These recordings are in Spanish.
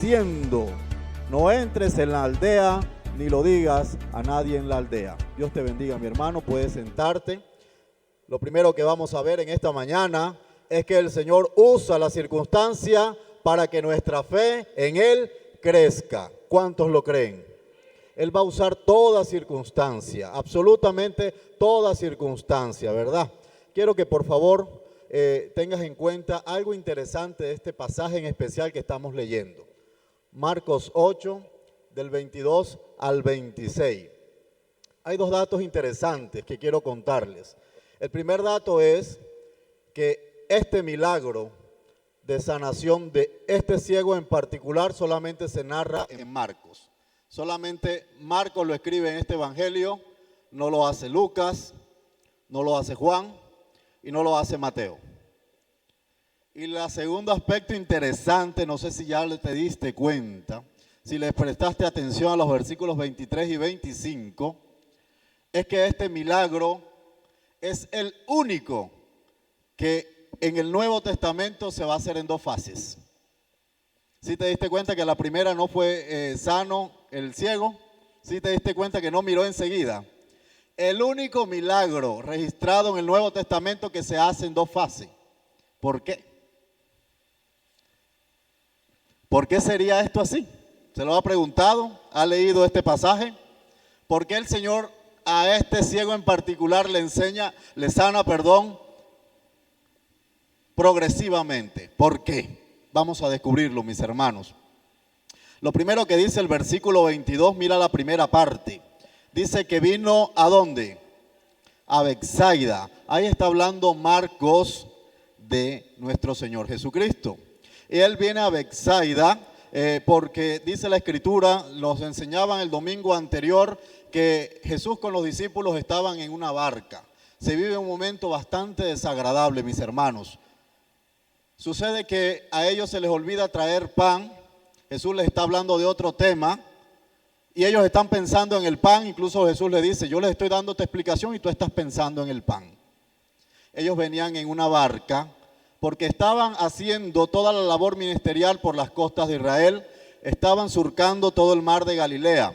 diciendo: no entres en la aldea ni lo digas a nadie en la aldea. Dios te bendiga, mi hermano, puedes sentarte. Lo primero que vamos a ver en esta mañana es que el Señor usa la circunstancia para que nuestra fe en Él crezca. ¿Cuántos lo creen? Él va a usar toda circunstancia, absolutamente toda circunstancia, ¿verdad? Quiero que por favor tengas en cuenta algo interesante de este pasaje en especial que estamos leyendo. Marcos 8, del 22 al 26. Hay dos datos interesantes que quiero contarles. El primer dato es que este milagro de sanación de este ciego en particular solamente se narra en Marcos. Solamente Marcos lo escribe en este evangelio, no lo hace Lucas, no lo hace Juan y no lo hace Mateo. Y el segundo aspecto interesante, no sé si ya te diste cuenta, si le prestaste atención a los versículos 23 y 25, es que este milagro es el único que en el Nuevo Testamento se va a hacer en dos fases. ¿Sí te diste cuenta que la primera no fue sano el ciego? ¿Sí te diste cuenta que no miró enseguida? El único milagro registrado en el Nuevo Testamento que se hace en dos fases. ¿Por qué? ¿Por qué sería esto así? ¿Se lo ha preguntado? ¿Ha leído este pasaje? ¿Por qué el Señor a este ciego en particular le sana, progresivamente? ¿Por qué? Vamos a descubrirlo, mis hermanos. Lo primero que dice el versículo 22, mira la primera parte. Dice que vino ¿a dónde? A Betsaida. Ahí está hablando Marcos de nuestro Señor Jesucristo. Y él viene a Betsaida porque dice la Escritura, nos enseñaban el domingo anterior, que Jesús con los discípulos estaban en una barca. Se vive un momento bastante desagradable, mis hermanos. Sucede que a ellos se les olvida traer pan. Jesús les está hablando de otro tema y ellos están pensando en el pan. Incluso Jesús les dice: yo les estoy dando esta explicación y tú estás pensando en el pan. Ellos venían en una barca porque estaban haciendo toda la labor ministerial por las costas de Israel. Estaban surcando todo el mar de Galilea.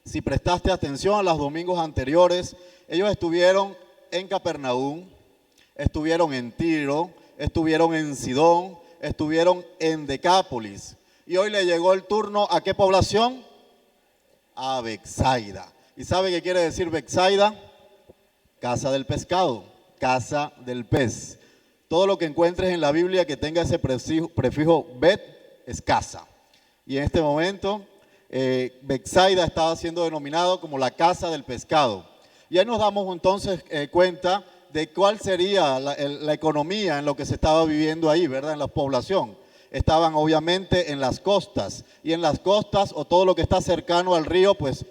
Si prestaste atención a los domingos anteriores, ellos estuvieron en Capernaum, estuvieron en Tiro, estuvieron en Sidón, estuvieron en Decápolis. Y hoy le llegó el turno ¿a qué población? A Betsaida. ¿Y sabe qué quiere decir Betsaida? Casa del pescado, casa del pez. Todo lo que encuentres en la Biblia que tenga ese prefijo Bet es casa. Y en este momento Betsaida estaba siendo denominado como la casa del pescado. Y ahí nos damos entonces cuenta de cuál sería la economía en lo que se estaba viviendo ahí, ¿verdad? En la población. Estaban obviamente en las costas. Y en las costas o todo lo que está cercano al río, pues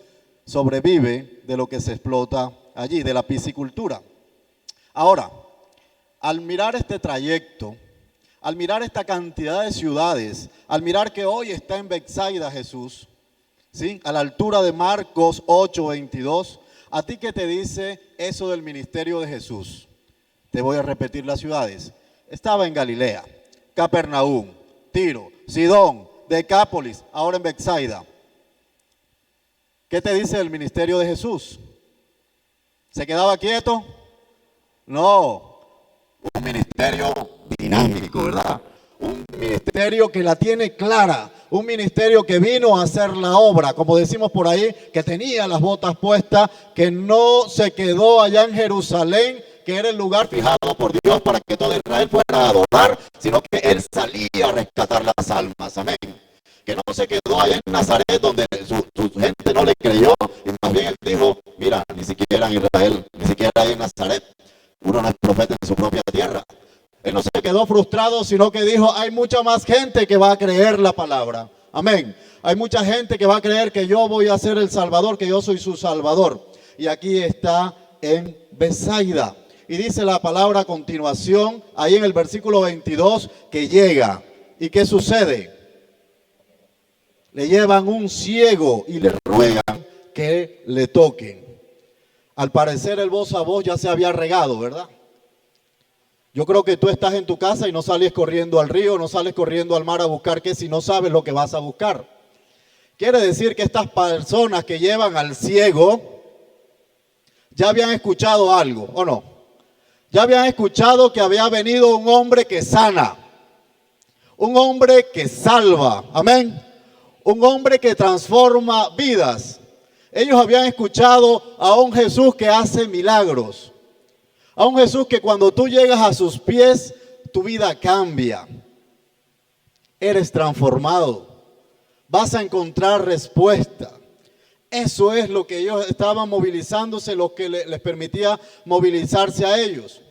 sobrevive de lo que se explota allí, de la piscicultura. Ahora, al mirar este trayecto, al mirar esta cantidad de ciudades, al mirar que hoy está en Betsaida Jesús, ¿sí? A la altura de Marcos 8, 22, ¿a ti qué te dice eso del ministerio de Jesús? Te voy a repetir las ciudades. Estaba en Galilea, Capernaum, Tiro, Sidón, Decápolis, ahora en Betsaida. ¿Qué te dice el ministerio de Jesús? ¿Se quedaba quieto? No. Un ministerio dinámico, ¿verdad? Un ministerio que la tiene clara. Un ministerio que vino a hacer la obra, como decimos por ahí, que tenía las botas puestas, que no se quedó allá en Jerusalén, que era el lugar fijado por Dios para que todo Israel fuera a adorar, sino que él salía a rescatar las almas, amén. Que no se quedó allá en Nazaret donde su gente no le creyó, y más bien él dijo: mira, ni siquiera en Israel, ni siquiera ahí en Nazaret, uno no es profeta en su propia tierra. Él no se quedó frustrado, sino que dijo: hay mucha más gente que va a creer la palabra. Amén. Hay mucha gente que va a creer que yo voy a ser el Salvador, que yo soy su Salvador. Y aquí está en Betsaida. Y dice la palabra a continuación, ahí en el versículo 22, que llega. ¿Y qué sucede? Le llevan un ciego y le ruegan que le toquen. Al parecer el voz a voz ya se había regado, ¿verdad? Yo creo que tú estás en tu casa y no sales corriendo al río, no sales corriendo al mar a buscar qué si no sabes lo que vas a buscar. Quiere decir que estas personas que llevan al ciego ya habían escuchado algo, ¿o no? Ya habían escuchado que había venido un hombre que sana, un hombre que salva, amén, un hombre que transforma vidas. Ellos habían escuchado a un Jesús que hace milagros, a un Jesús que cuando tú llegas a sus pies, tu vida cambia, eres transformado, vas a encontrar respuesta. Eso es lo que ellos estaban movilizándose, lo que les permitía movilizarse a ellos.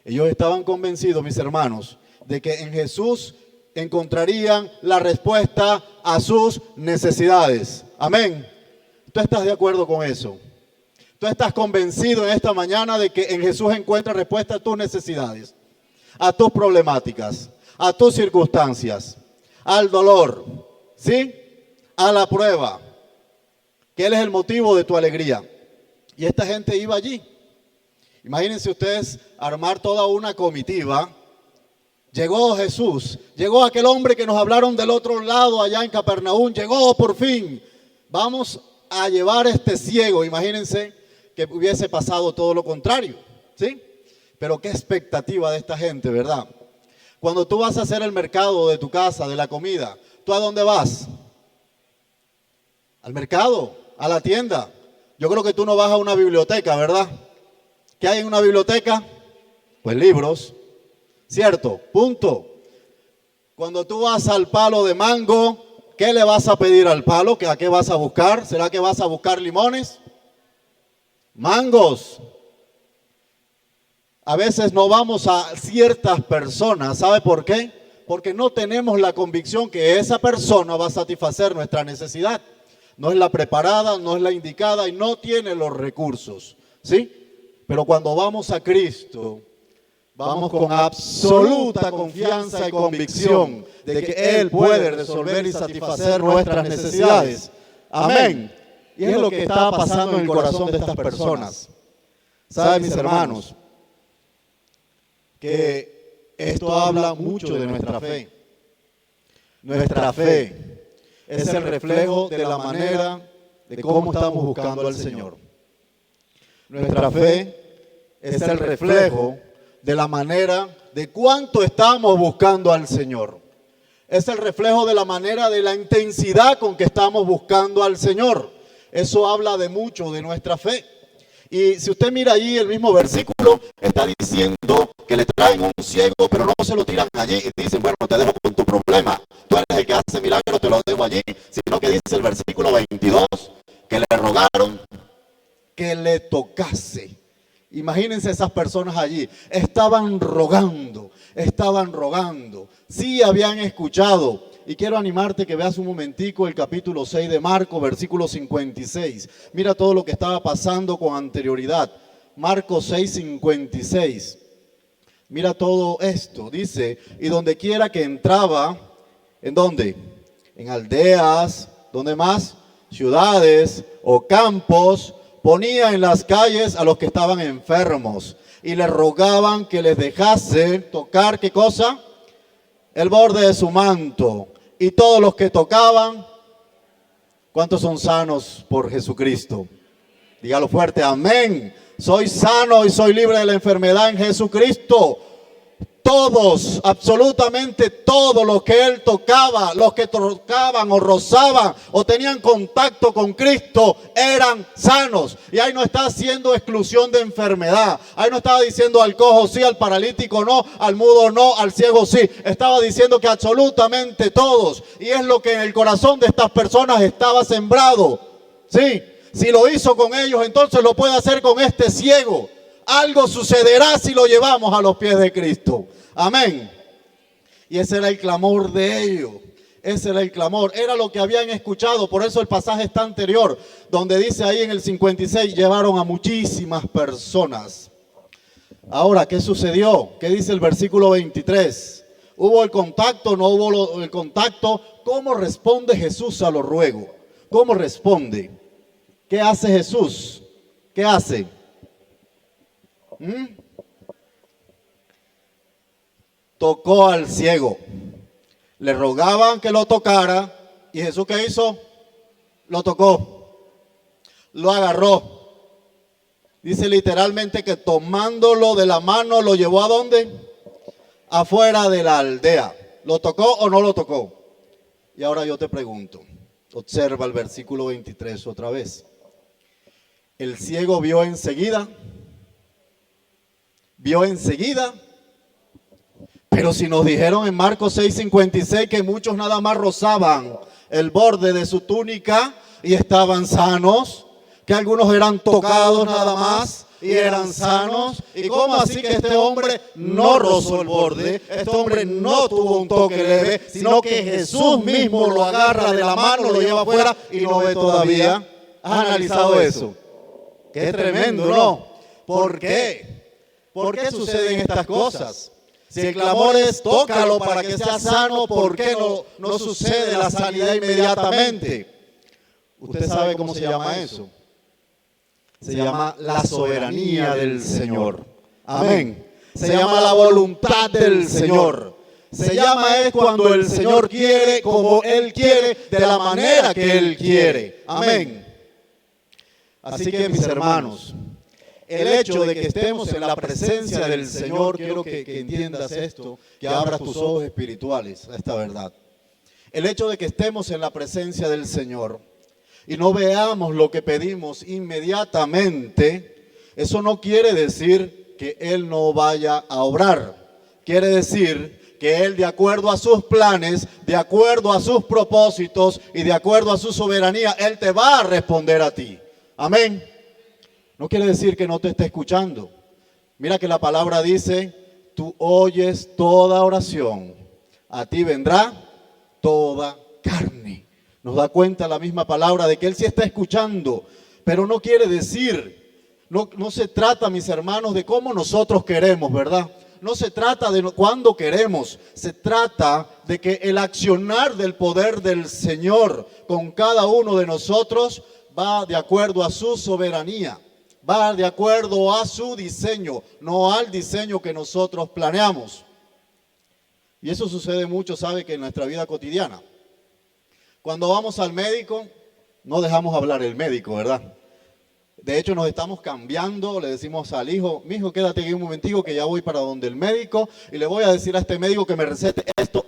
Ellos estaban convencidos, mis hermanos, de que en Jesús encontrarían la respuesta a sus necesidades. Amén. ¿Tú estás de acuerdo con eso? ¿Tú estás convencido en esta mañana de que en Jesús encuentras respuesta a tus necesidades, a tus problemáticas, a tus circunstancias, al dolor, ¿sí? A la prueba? Que Él es el motivo de tu alegría. Y esta gente iba allí. Imagínense ustedes armar toda una comitiva. Llegó Jesús, llegó aquel hombre que nos hablaron del otro lado allá en Capernaum, llegó por fin. Vamos a llevar este ciego. Imagínense que hubiese pasado todo lo contrario, ¿sí? Pero qué expectativa de esta gente, ¿verdad? Cuando tú vas a hacer el mercado de tu casa, de la comida, ¿tú a dónde vas? Al mercado, a la tienda. Yo creo que tú no vas a una biblioteca, ¿verdad? ¿Qué hay en una biblioteca? Pues libros, ¿cierto? Punto. Cuando tú vas al palo de mango, ¿qué le vas a pedir al palo? ¿A qué vas a buscar? ¿Será que vas a buscar limones? Mangos. A veces no vamos a ciertas personas, ¿sabe por qué? Porque no tenemos la convicción que esa persona va a satisfacer nuestra necesidad. No es la preparada, no es la indicada y no tiene los recursos, ¿sí? Pero cuando vamos a Cristo, vamos con absoluta confianza y convicción de que Él puede resolver y satisfacer nuestras necesidades. Amén. Y es lo que está pasando en el corazón de estas personas. ¿Saben, mis hermanos? Que esto habla mucho de nuestra fe. Nuestra fe es el reflejo de la manera de cómo estamos buscando al Señor. Nuestra fe es el reflejo de la manera de cuánto estamos buscando al Señor. Es el reflejo de la manera de la intensidad con que estamos buscando al Señor. Eso habla de mucho de nuestra fe. Y si usted mira allí el mismo versículo, está diciendo que le traen un ciego, pero no se lo tiran allí y dicen, bueno, te dejo con tu problema. Tú eres el que hace milagros, te lo dejo allí. Sino que dice el versículo 22, que le rogaron que le tocase. Imagínense esas personas allí. Estaban rogando. Sí habían escuchado. Y quiero animarte que veas un momentico el capítulo 6 de Marcos, versículo 56. Mira todo lo que estaba pasando con anterioridad. Marcos 6, 56. Mira todo esto. Dice, y donde quiera que entraba, ¿en dónde? En aldeas, ¿dónde más? Ciudades o campos, ponía en las calles a los que estaban enfermos y les rogaban que les dejase tocar, ¿qué cosa? El borde de su manto. Y todos los que tocaban, ¿cuántos son sanos por Jesucristo? Dígalo fuerte, amén. Soy sano y soy libre de la enfermedad en Jesucristo. Todos, absolutamente todos los que él tocaba, los que tocaban o rozaban o tenían contacto con Cristo eran sanos. Y ahí no está haciendo exclusión de enfermedad. Ahí no estaba diciendo al cojo sí, al paralítico no, al mudo no, al ciego sí. Estaba diciendo que absolutamente todos. Y es lo que en el corazón de estas personas estaba sembrado. Sí, si lo hizo con ellos, entonces lo puede hacer con este ciego. Algo sucederá si lo llevamos a los pies de Cristo. Amén. Y ese era el clamor de ellos. Ese era el clamor. Era lo que habían escuchado. Por eso el pasaje está anterior, donde dice ahí en el 56, llevaron a muchísimas personas. Ahora, ¿qué sucedió? ¿Qué dice el versículo 23? ¿Hubo el contacto? ¿No hubo el contacto? ¿Cómo responde Jesús a los ruegos? ¿Cómo responde? ¿Qué hace Jesús? ¿Qué hace? tocó al ciego. Le rogaban que lo tocara y Jesús, ¿qué hizo? Lo tocó, lo agarró. Dice literalmente que tomándolo de la mano lo llevó ¿a dónde? Afuera de la aldea. ¿Lo tocó o no lo tocó? Y ahora yo te pregunto, observa el versículo 23 otra vez. El ciego vio enseguida, pero si nos dijeron en Marcos 6:56 que muchos nada más rozaban el borde de su túnica y estaban sanos, que algunos eran tocados nada más y eran sanos. ¿Y cómo así que este hombre no rozó el borde? Este hombre no tuvo un toque leve, sino que Jesús mismo lo agarra de la mano, lo lleva afuera y no ve todavía. ¿Has analizado eso? Qué tremendo, ¿no? ¿Por qué? ¿Por qué suceden estas cosas? Si el clamor es tócalo para que sea sano, ¿por qué no sucede la sanidad inmediatamente? ¿Usted sabe cómo se llama eso? Se llama la soberanía del Señor. Amén. Se llama la voluntad del Señor. Se llama es cuando el Señor quiere, como Él quiere, de la manera que Él quiere. Amén. Así que mis hermanos, el hecho de que estemos en la presencia del Señor, quiero que entiendas esto, que abras tus ojos espirituales a esta verdad. El hecho de que estemos en la presencia del Señor y no veamos lo que pedimos inmediatamente, eso no quiere decir que Él no vaya a obrar. Quiere decir que Él, de acuerdo a sus planes, de acuerdo a sus propósitos y de acuerdo a su soberanía, Él te va a responder a ti. Amén. No quiere decir que no te esté escuchando. Mira que la palabra dice, tú oyes toda oración, a ti vendrá toda carne. Nos da cuenta la misma palabra de que Él sí está escuchando, pero no quiere decir, no se trata, mis hermanos, de cómo nosotros queremos, ¿verdad? No se trata de cuándo queremos, se trata de que el accionar del poder del Señor con cada uno de nosotros va de acuerdo a su soberanía. Va de acuerdo a su diseño, no al diseño que nosotros planeamos. Y eso sucede mucho, sabe, que en nuestra vida cotidiana. Cuando vamos al médico, no dejamos hablar el médico, ¿verdad? De hecho, nos estamos cambiando, le decimos al hijo, mijo, quédate aquí un momentico que ya voy para donde el médico y le voy a decir a este médico que me recete esto,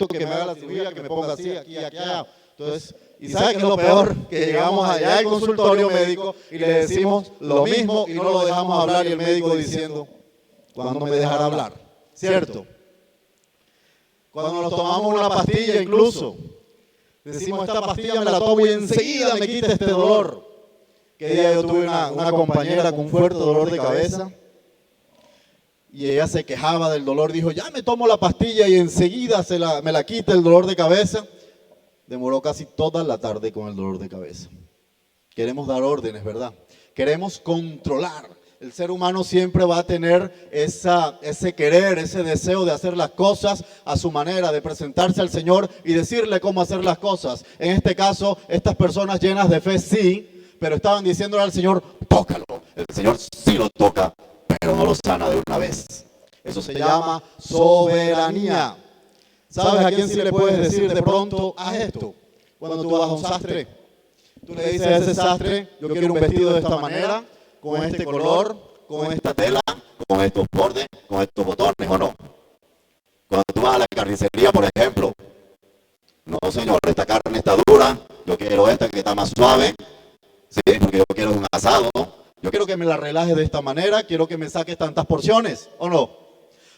que me haga la cirugía, que me ponga así, aquí, allá. Entonces, ¿y sabe qué es lo peor? Que llegamos allá al consultorio médico y le decimos lo mismo y no lo dejamos hablar y el médico diciendo, ¿cuándo me dejará hablar? ¿Cierto? Cuando nos tomamos una pastilla incluso, decimos esta pastilla me la tomo y enseguida me quita este dolor. Que día yo tuve una compañera con un fuerte dolor de cabeza y ella se quejaba del dolor, dijo, ya me tomo la pastilla y enseguida me la quita el dolor de cabeza. Demoró casi toda la tarde con el dolor de cabeza. Queremos dar órdenes, ¿verdad? Queremos controlar. El ser humano siempre va a tener ese querer, ese deseo de hacer las cosas a su manera, de presentarse al Señor y decirle cómo hacer las cosas. En este caso, estas personas llenas de fe sí, pero estaban diciéndole al Señor, tócalo. El Señor sí lo toca, pero no lo sana de una vez. Eso se llama soberanía. ¿Sabes a quién sí le puedes decir de pronto, haz esto? Cuando tú vas a un sastre, tú le dices a ese sastre, yo quiero un vestido de esta manera, con este color, con esta tela, con estos bordes, con estos botones, ¿o no? Cuando tú vas a la carnicería, por ejemplo, no señor, esta carne está dura, yo quiero esta que está más suave, sí, porque yo quiero un asado, yo quiero que me la relajes de esta manera, quiero que me saques tantas porciones, ¿o no?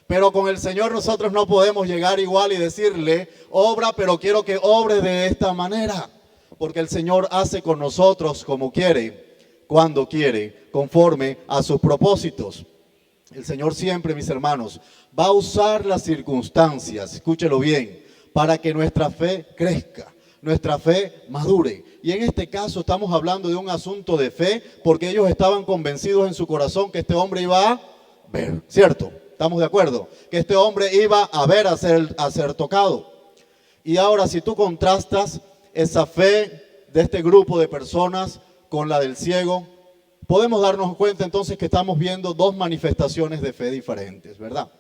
Pero con el Señor nosotros no podemos llegar igual y decirle, obra, pero quiero que obre de esta manera. Porque el Señor hace con nosotros como quiere, cuando quiere, conforme a sus propósitos. El Señor siempre, mis hermanos, va a usar las circunstancias, escúchelo bien, para que nuestra fe crezca, nuestra fe madure. Y en este caso estamos hablando de un asunto de fe, porque ellos estaban convencidos en su corazón que este hombre iba a ver, ¿cierto? ¿Estamos de acuerdo? Que este hombre iba a ver a ser tocado. Y ahora si tú contrastas esa fe de este grupo de personas con la del ciego, podemos darnos cuenta entonces que estamos viendo dos manifestaciones de fe diferentes, ¿verdad?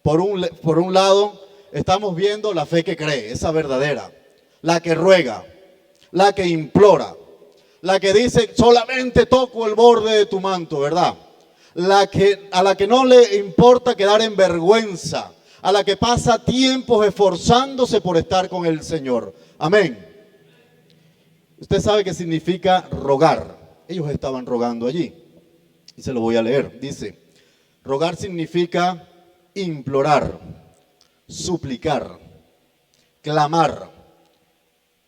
Por un lado, estamos viendo la fe que cree, esa verdadera, la que ruega, la que implora, la que dice solamente toco el borde de tu manto, ¿verdad? A la que no le importa quedar en vergüenza, a la que pasa tiempos esforzándose por estar con el Señor. Amén. Usted sabe qué significa rogar. Ellos estaban rogando allí. Y se lo voy a leer. Dice, rogar significa implorar, suplicar, clamar,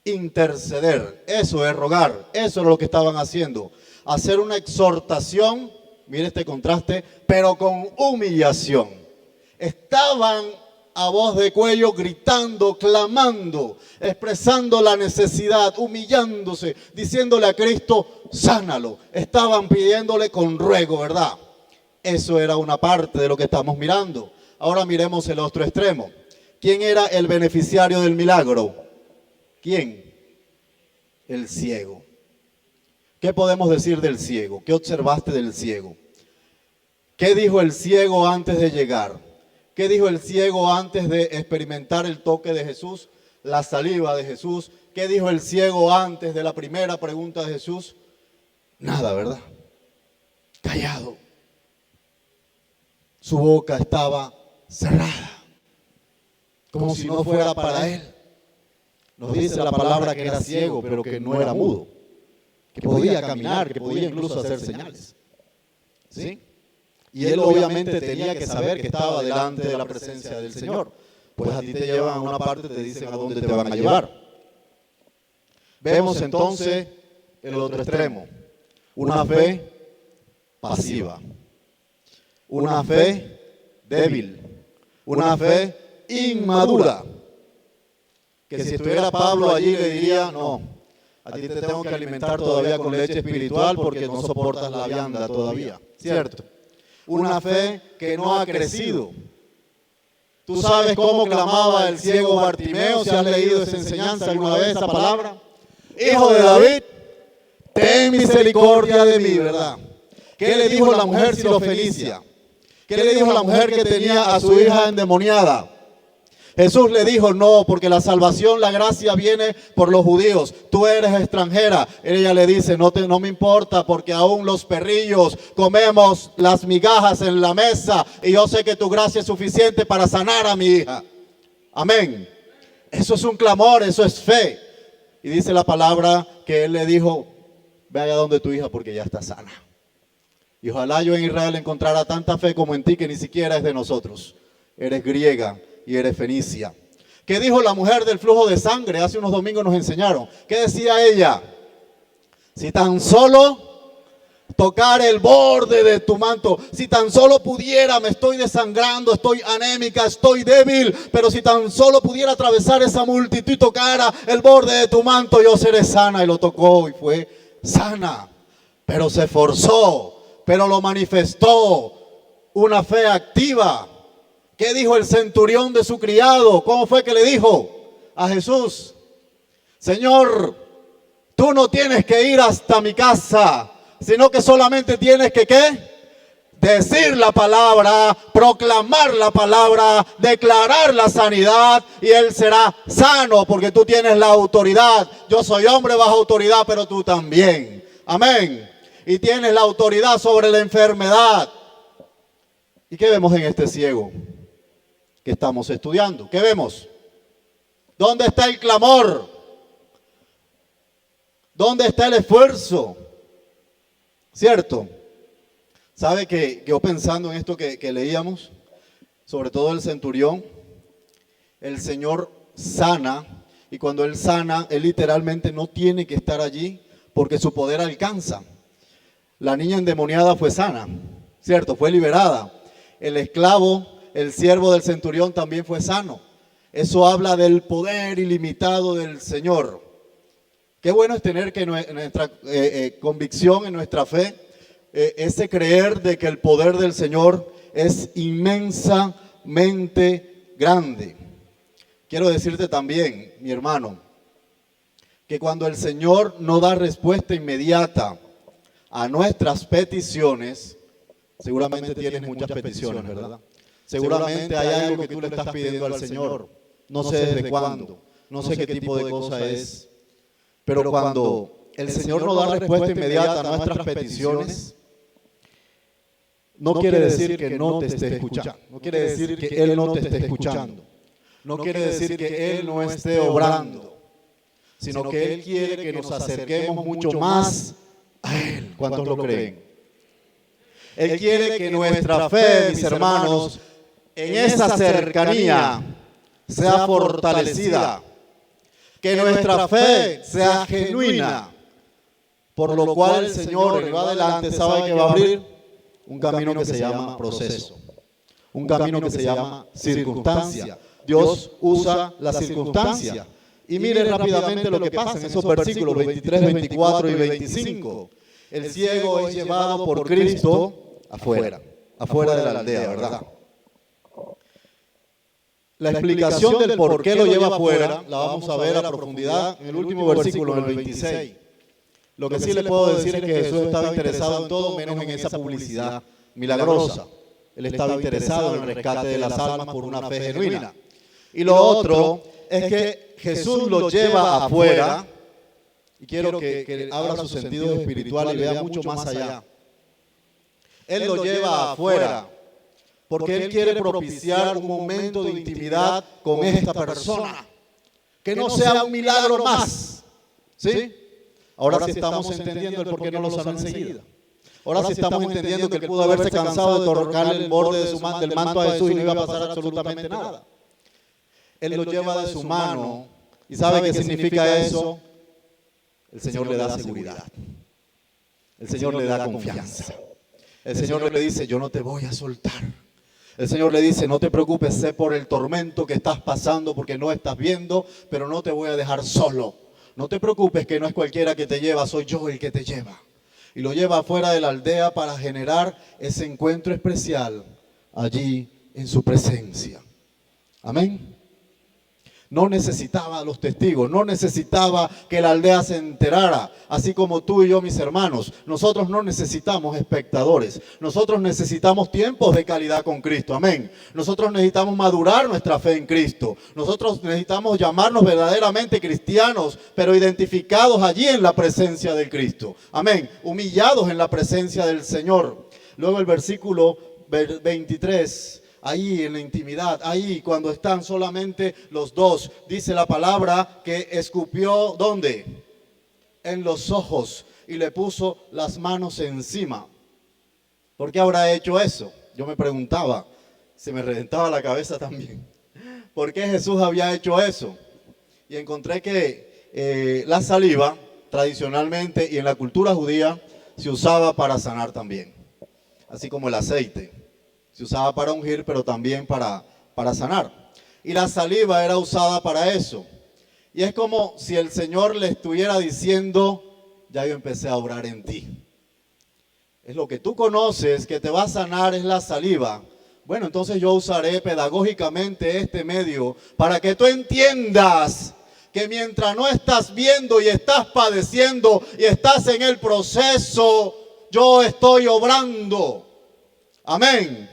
interceder. Eso es rogar. Eso es lo que estaban haciendo. Hacer una exhortación, mire este contraste, pero con humillación. Estaban a voz de cuello gritando, clamando, expresando la necesidad, humillándose, diciéndole a Cristo, sánalo. Estaban pidiéndole con ruego, ¿verdad? Eso era una parte de lo que estamos mirando. Ahora miremos el otro extremo. ¿Quién era el beneficiario del milagro? ¿Quién? El ciego. ¿Qué podemos decir del ciego? ¿Qué observaste del ciego? ¿Qué dijo el ciego antes de llegar? ¿Qué dijo el ciego antes de experimentar el toque de Jesús, la saliva de Jesús? ¿Qué dijo el ciego antes de la primera pregunta de Jesús? Nada, ¿verdad? Callado. Su boca estaba cerrada, como si no fuera para él. Nos dice la palabra que era ciego, pero que no era mudo, que podía caminar, que podía incluso hacer señales. ¿Sí? Y él obviamente tenía que saber que estaba delante de la presencia del Señor. Pues a ti te llevan a una parte, te dicen a dónde te van a llevar. Vemos entonces el otro extremo. Una fe pasiva. Una fe débil. Una fe inmadura. Que si estuviera Pablo allí le diría, no, a ti te tengo que alimentar todavía con leche espiritual porque no soportas la vianda todavía. ¿Cierto? Una fe que no ha crecido. ¿Tú sabes cómo clamaba el ciego Bartimeo? ¿Si has leído esa enseñanza alguna vez, esa palabra? Hijo de David, ten misericordia de mí, ¿verdad? ¿Qué le dijo la mujer Sirofenicia? ¿Qué le dijo la mujer que tenía a su hija endemoniada? Jesús le dijo, no, porque la salvación, la gracia viene por los judíos. Tú eres extranjera. Ella le dice, no me importa, porque aún los perrillos comemos las migajas en la mesa. Y yo sé que tu gracia es suficiente para sanar a mi hija. Amén. Eso es un clamor, eso es fe. Y dice la palabra que él le dijo, ve allá donde tu hija porque ya está sana. Y ojalá yo en Israel encontrara tanta fe como en ti, que ni siquiera es de nosotros. Eres griega y eres fenicia. ¿Qué dijo la mujer del flujo de sangre? Hace unos domingos nos enseñaron. ¿Qué decía ella? Si tan solo tocar el borde de tu manto, si tan solo pudiera, me estoy desangrando, estoy anémica, estoy débil, pero si tan solo pudiera atravesar esa multitud y tocara el borde de tu manto, yo seré sana. Y lo tocó y fue sana, pero se esforzó, pero lo manifestó, una fe activa. ¿Qué dijo el centurión de su criado? ¿Cómo fue que le dijo a Jesús? Señor, tú no tienes que ir hasta mi casa, sino que solamente tienes que, ¿qué? Decir la palabra, proclamar la palabra, declarar la sanidad y él será sano porque tú tienes la autoridad. Yo soy hombre bajo autoridad, pero tú también. Amén. Y tienes la autoridad sobre la enfermedad. ¿Y qué vemos en este ciego que estamos estudiando? ¿Qué vemos? ¿Dónde está el clamor? ¿Dónde está el esfuerzo? ¿Cierto? ¿Sabe que yo pensando en esto que leíamos, sobre todo el centurión, el Señor sana, y cuando Él sana, Él literalmente no tiene que estar allí porque su poder alcanza. La niña endemoniada fue sana, ¿cierto? Fue liberada. El esclavo, el siervo del centurión también fue sano. Eso habla del poder ilimitado del Señor. Qué bueno es tener que nuestra convicción en nuestra fe, ese creer de que el poder del Señor es inmensamente grande. Quiero decirte también, mi hermano, que cuando el Señor no da respuesta inmediata a nuestras peticiones, seguramente tienes muchas peticiones, ¿verdad? Seguramente hay algo que tú le estás pidiendo al Señor. No sé desde cuándo, no sé qué tipo de cosa es. Pero cuando el Señor nos da respuesta inmediata a nuestras peticiones, no quiere decir que no te esté escuchando. No quiere decir que Él no te esté escuchando. No quiere decir que Él no esté obrando, sino que Él quiere que nos acerquemos mucho más a Él. ¿Cuántos lo creen? Él quiere que nuestra fe, mis hermanos, en esa cercanía sea fortalecida, que nuestra fe sea genuina, por lo cual el Señor en lo adelante sabe que va a abrir un camino que se llama proceso, un camino que se llama circunstancia. Dios usa la circunstancia. Y mire rápidamente lo que pasa en esos versículos 23, 24 y 25. El ciego es llevado por Cristo afuera de la aldea, ¿verdad? La explicación del por qué lo lleva afuera la vamos a ver a profundidad en el último versículo, en el 26. Lo que sí le puedo decir es que Jesús estaba interesado en todo menos en esa publicidad milagrosa. Él estaba interesado en el rescate de las almas por una fe genuina. Y lo otro es que Jesús lo lleva afuera, y quiero que abra su sentido espiritual y vea mucho más allá. Él lo lleva afuera porque Él quiere propiciar un momento de intimidad con esta persona. Que no sea un milagro más. ¿Sí? Ahora sí estamos entendiendo el por qué no lo sanó enseguida. Ahora sí estamos entendiendo que Él pudo haberse cansado de tocarle el borde del manto a Jesús y no iba a pasar absolutamente nada. Él lo lleva de su mano. ¿Y sabe qué significa eso? El Señor le da seguridad. El Señor le da confianza. El Señor le dice, yo no te voy a soltar. El Señor le dice, no te preocupes, sé por el tormento que estás pasando porque no estás viendo, pero no te voy a dejar solo. No te preocupes que no es cualquiera que te lleva, soy yo el que te lleva. Y lo lleva afuera de la aldea para generar ese encuentro especial allí en su presencia. Amén. No necesitaba a los testigos, no necesitaba que la aldea se enterara, así como tú y yo, mis hermanos. Nosotros no necesitamos espectadores, nosotros necesitamos tiempos de calidad con Cristo, amén. Nosotros necesitamos madurar nuestra fe en Cristo, nosotros necesitamos llamarnos verdaderamente cristianos, pero identificados allí en la presencia de Cristo, amén, humillados en la presencia del Señor. Luego el versículo 23. Ahí en la intimidad, ahí cuando están solamente los dos, dice la palabra que escupió, ¿dónde? En los ojos y le puso las manos encima. ¿Por qué habrá hecho eso? Yo me preguntaba, se me reventaba la cabeza también. ¿Por qué Jesús había hecho eso? Y encontré que la saliva, tradicionalmente y en la cultura judía, se usaba para sanar también, así como el aceite. Se usaba para ungir, pero también para sanar. Y la saliva era usada para eso. Y es como si el Señor le estuviera diciendo, ya yo empecé a obrar en ti. Es lo que tú conoces que te va a sanar es la saliva. Bueno, entonces yo usaré pedagógicamente este medio para que tú entiendas que mientras no estás viendo y estás padeciendo y estás en el proceso, yo estoy obrando. Amén.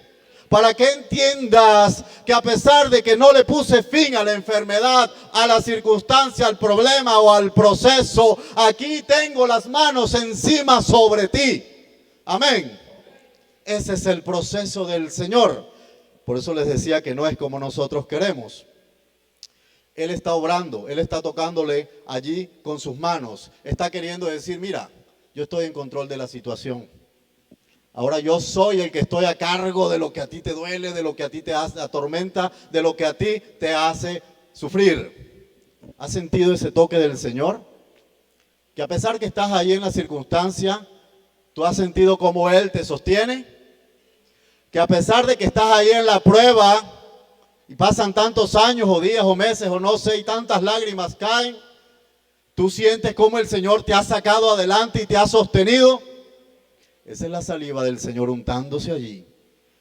Para que entiendas que a pesar de que no le puse fin a la enfermedad, a la circunstancia, al problema o al proceso, aquí tengo las manos encima sobre ti. Amén. Ese es el proceso del Señor. Por eso les decía que no es como nosotros queremos. Él está obrando, Él está tocándole allí con sus manos. Está queriendo decir, mira, yo estoy en control de la situación. Ahora yo soy el que estoy a cargo de lo que a ti te duele, de lo que a ti te atormenta, de lo que a ti te hace sufrir. ¿Has sentido ese toque del Señor? Que a pesar que estás ahí en la circunstancia, ¿tú has sentido cómo Él te sostiene? Que a pesar de que estás ahí en la prueba y pasan tantos años o días o meses o no sé y tantas lágrimas caen, ¿tú sientes cómo el Señor te ha sacado adelante y te ha sostenido? Esa es la saliva del Señor untándose allí,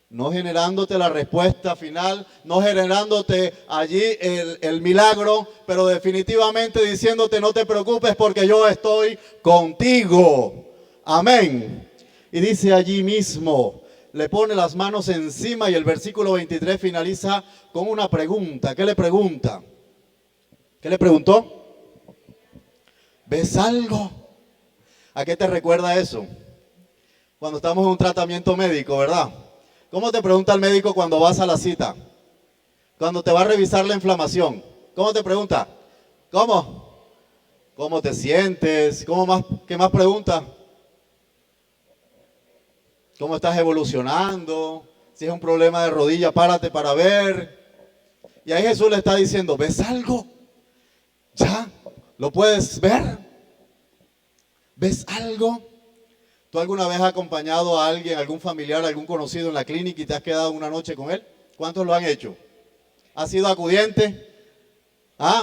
no generándote la respuesta final, no generándote allí el milagro, pero definitivamente diciéndote no te preocupes porque yo estoy contigo. Amén. Y dice allí mismo le pone las manos encima y el versículo 23 finaliza con una pregunta. ¿Qué le pregunta? ¿Qué le preguntó? ¿Ves algo? ¿A qué te recuerda eso? Cuando estamos en un tratamiento médico, ¿verdad? ¿Cómo te pregunta el médico cuando vas a la cita? Cuando te va a revisar la inflamación. ¿Cómo te pregunta? ¿Cómo? ¿Cómo te sientes? ¿Qué más pregunta? ¿Cómo estás evolucionando? Si es un problema de rodilla, párate para ver. Y ahí Jesús le está diciendo, ¿ves algo? ¿Ya? ¿Lo puedes ver? ¿Ves algo? ¿Tú alguna vez has acompañado a alguien, algún familiar, algún conocido en la clínica y te has quedado una noche con él? ¿Cuántos lo han hecho? ¿Has sido acudiente?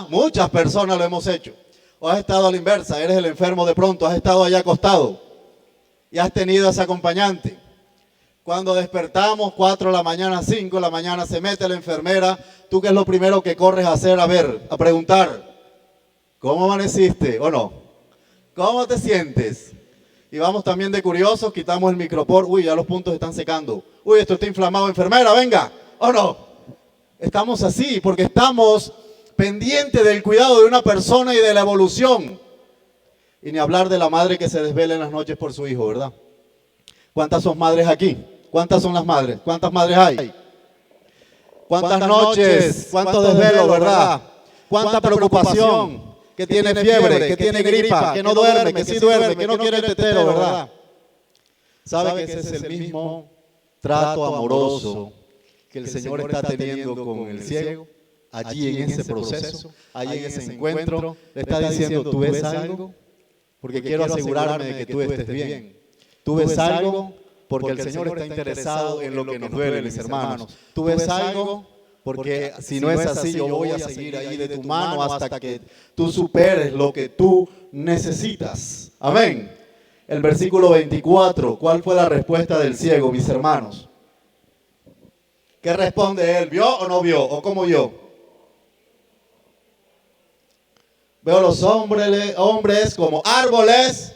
Muchas personas lo hemos hecho. O has estado a la inversa, eres el enfermo de pronto, has estado allá acostado y has tenido ese acompañante. Cuando despertamos, 4 de la mañana, 5 de la mañana, se mete la enfermera. ¿Tú qué es lo primero que corres a hacer? A preguntar, ¿cómo amaneciste o no? ¿Cómo te sientes? Y vamos también de curiosos, quitamos el micropor. Uy, ya los puntos están secando. Uy, esto está inflamado, enfermera, venga. ¿O no? Estamos así porque estamos pendientes del cuidado de una persona y de la evolución. Y ni hablar de la madre que se desvela en las noches por su hijo, ¿verdad? ¿Cuántas son madres aquí? ¿Cuántas son las madres? ¿Cuántas madres hay? ¿Cuántas noches? ¿Cuántos desvelos, verdad? ¿Cuánta preocupación? Que tiene fiebre, que tiene gripa, que no duerme, que sí duerme, que no quiere el tetero, ¿verdad? ¿Sabe que ese es el mismo trato amoroso que el Señor está teniendo con el ciego? Allí en ese proceso, allí en ese encuentro, le está diciendo, ¿tú ves algo? Porque quiero asegurarme de que tú estés bien. Tú ves algo porque el Señor está interesado en lo que nos duele, mis hermanos. Tú ves algo porque si no es así, yo voy a seguir ahí de tu mano hasta que tú superes lo que tú necesitas. Amén. El versículo 24, ¿cuál fue la respuesta del ciego, mis hermanos? ¿Qué responde él? ¿Vio o no vio? ¿O cómo vio? Veo los hombres como árboles,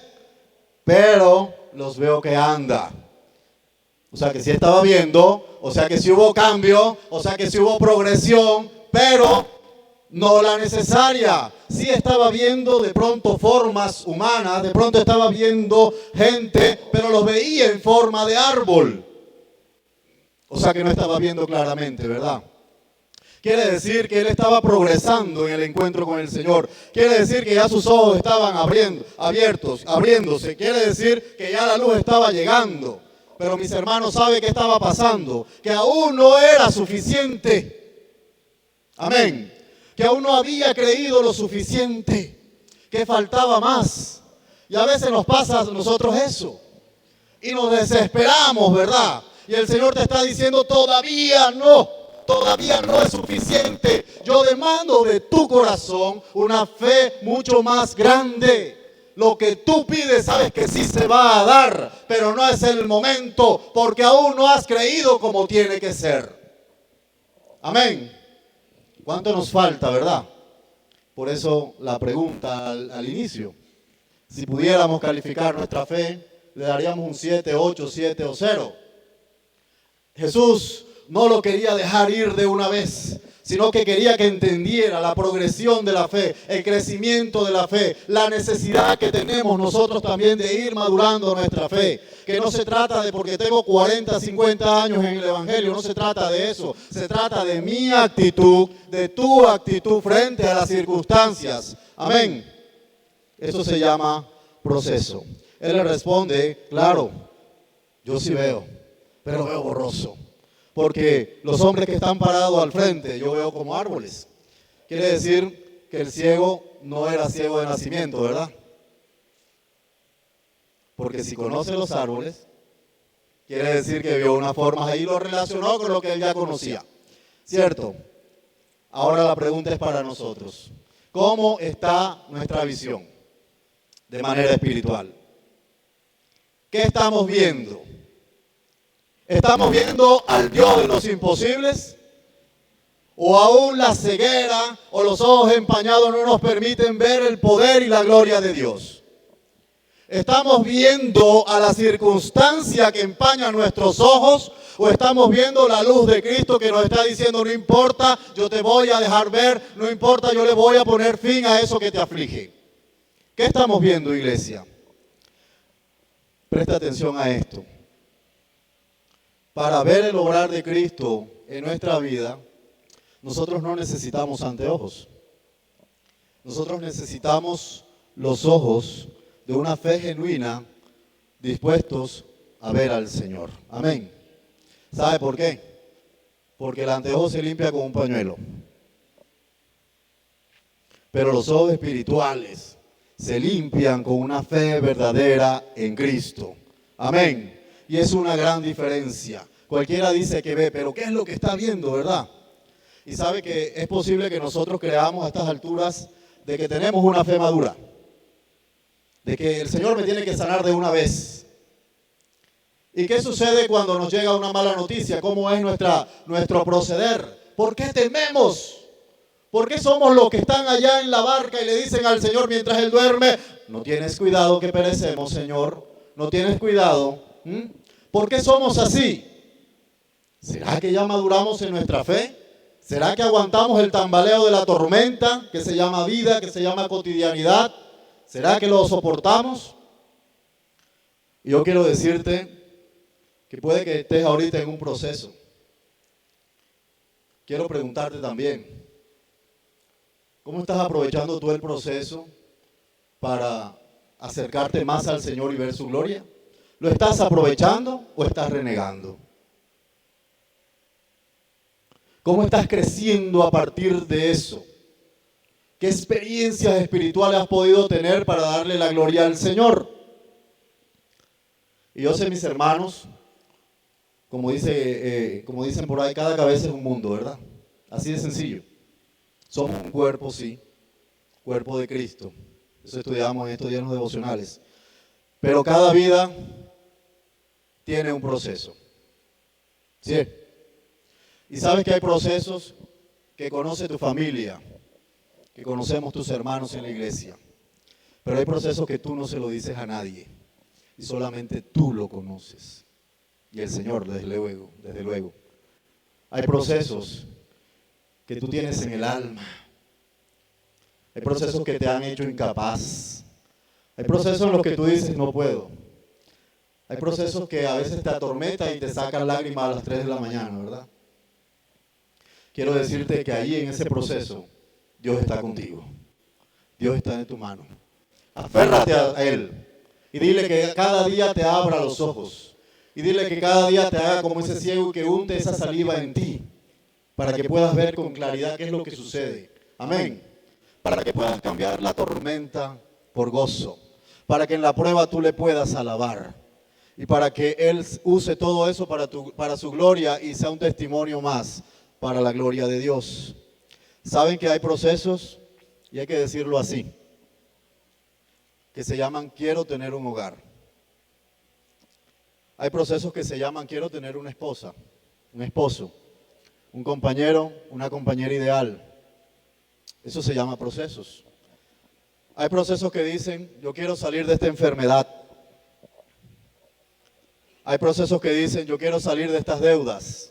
pero los veo que anda. O sea que sí estaba viendo, o sea que sí hubo cambio, o sea que sí hubo progresión, pero no la necesaria. Sí estaba viendo de pronto formas humanas, de pronto estaba viendo gente, pero los veía en forma de árbol. O sea que no estaba viendo claramente, ¿verdad? Quiere decir que él estaba progresando en el encuentro con el Señor. Quiere decir que ya sus ojos estaban abriéndose. Quiere decir que ya la luz estaba llegando. Pero mis hermanos, ¿saben qué estaba pasando? Que aún no era suficiente. Amén. Que aún no había creído lo suficiente. Que faltaba más. Y a veces nos pasa a nosotros eso. Y nos desesperamos, ¿verdad? Y el Señor te está diciendo, todavía no es suficiente. Yo demando de tu corazón una fe mucho más grande. Lo que tú pides, sabes que sí se va a dar, pero no es el momento, porque aún no has creído como tiene que ser. Amén. ¿Cuánto nos falta, verdad? Por eso la pregunta al inicio. Si pudiéramos calificar nuestra fe, le daríamos un 7, 8, 7 o 0. Jesús no lo quería dejar ir de una vez, sino que quería que entendiera la progresión de la fe, el crecimiento de la fe, la necesidad que tenemos nosotros también de ir madurando nuestra fe. Que no se trata de porque tengo 40, 50 años en el Evangelio, no se trata de eso. Se trata de mi actitud, de tu actitud frente a las circunstancias. Amén. Eso se llama proceso. Él le responde, claro, yo sí veo, pero veo borroso. Porque los hombres que están parados al frente, yo veo como árboles. Quiere decir que el ciego no era ciego de nacimiento, ¿verdad? Porque si conoce los árboles, quiere decir que vio unas formas ahí y lo relacionó con lo que él ya conocía. ¿Cierto? Ahora la pregunta es para nosotros. ¿Cómo está nuestra visión de manera espiritual? ¿Qué estamos viendo? ¿Estamos viendo al Dios de los imposibles? ¿O aún la ceguera o los ojos empañados no nos permiten ver el poder y la gloria de Dios? ¿Estamos viendo a la circunstancia que empaña nuestros ojos o estamos viendo la luz de Cristo que nos está diciendo no importa, yo te voy a dejar ver, no importa, yo le voy a poner fin a eso que te aflige? ¿Qué estamos viendo, iglesia? Presta atención a esto. Para ver el obrar de Cristo en nuestra vida, nosotros no necesitamos anteojos. Nosotros necesitamos los ojos de una fe genuina, dispuestos a ver al Señor. Amén. ¿Sabe por qué? Porque el anteojo se limpia con un pañuelo. Pero los ojos espirituales se limpian con una fe verdadera en Cristo. Amén. Y es una gran diferencia. Cualquiera dice que ve, pero ¿qué es lo que está viendo, verdad? Y sabe que es posible que nosotros creamos a estas alturas de que tenemos una fe madura. De que el Señor me tiene que sanar de una vez. ¿Y qué sucede cuando nos llega una mala noticia? ¿Cómo es nuestro proceder? ¿Por qué tememos? ¿Por qué somos los que están allá en la barca y le dicen al Señor mientras Él duerme, no tienes cuidado que perecemos, Señor? No tienes cuidado. ¿Por qué somos así? ¿Será que ya maduramos en nuestra fe? ¿Será que aguantamos el tambaleo de la tormenta que se llama vida, que se llama cotidianidad? ¿Será que lo soportamos? Y yo quiero decirte que puede que estés ahorita en un proceso. Quiero preguntarte también, ¿cómo estás aprovechando tú el proceso para acercarte más al Señor y ver su gloria? ¿Lo estás aprovechando o estás renegando? ¿Cómo estás creciendo a partir de eso? ¿Qué experiencias espirituales has podido tener para darle la gloria al Señor? Y yo sé, mis hermanos, como dicen por ahí, cada cabeza es un mundo, ¿verdad? Así de sencillo. Somos un cuerpo, sí, cuerpo de Cristo. Eso estudiamos en estos días devocionales. Pero cada vida tiene un proceso. ¿Sí? Y sabes que hay procesos que conoce tu familia, que conocemos tus hermanos en la iglesia. Pero hay procesos que tú no se lo dices a nadie. Y solamente tú lo conoces. Y el Señor, desde luego. Hay procesos que tú tienes en el alma. Hay procesos que te han hecho incapaz. Hay procesos en los que tú dices, no puedo. Hay procesos que a veces te atormentan y te sacan lágrimas a las 3 de la mañana, ¿verdad? Quiero decirte que ahí en ese proceso, Dios está contigo. Dios está en tu mano. Aférrate a Él y dile que cada día te abra los ojos. Y dile que cada día te haga como ese ciego que unte esa saliva en ti, para que puedas ver con claridad qué es lo que sucede. Amén. Para que puedas cambiar la tormenta por gozo. Para que en la prueba tú le puedas alabar. Y para que Él use todo eso para su gloria y sea un testimonio más para la gloria de Dios. Saben que hay procesos, y hay que decirlo así, que se llaman quiero tener un hogar. Hay procesos que se llaman quiero tener una esposa, un esposo, un compañero, una compañera ideal. Eso se llama procesos. Hay procesos que dicen yo quiero salir de esta enfermedad. Hay procesos que dicen yo quiero salir de estas deudas.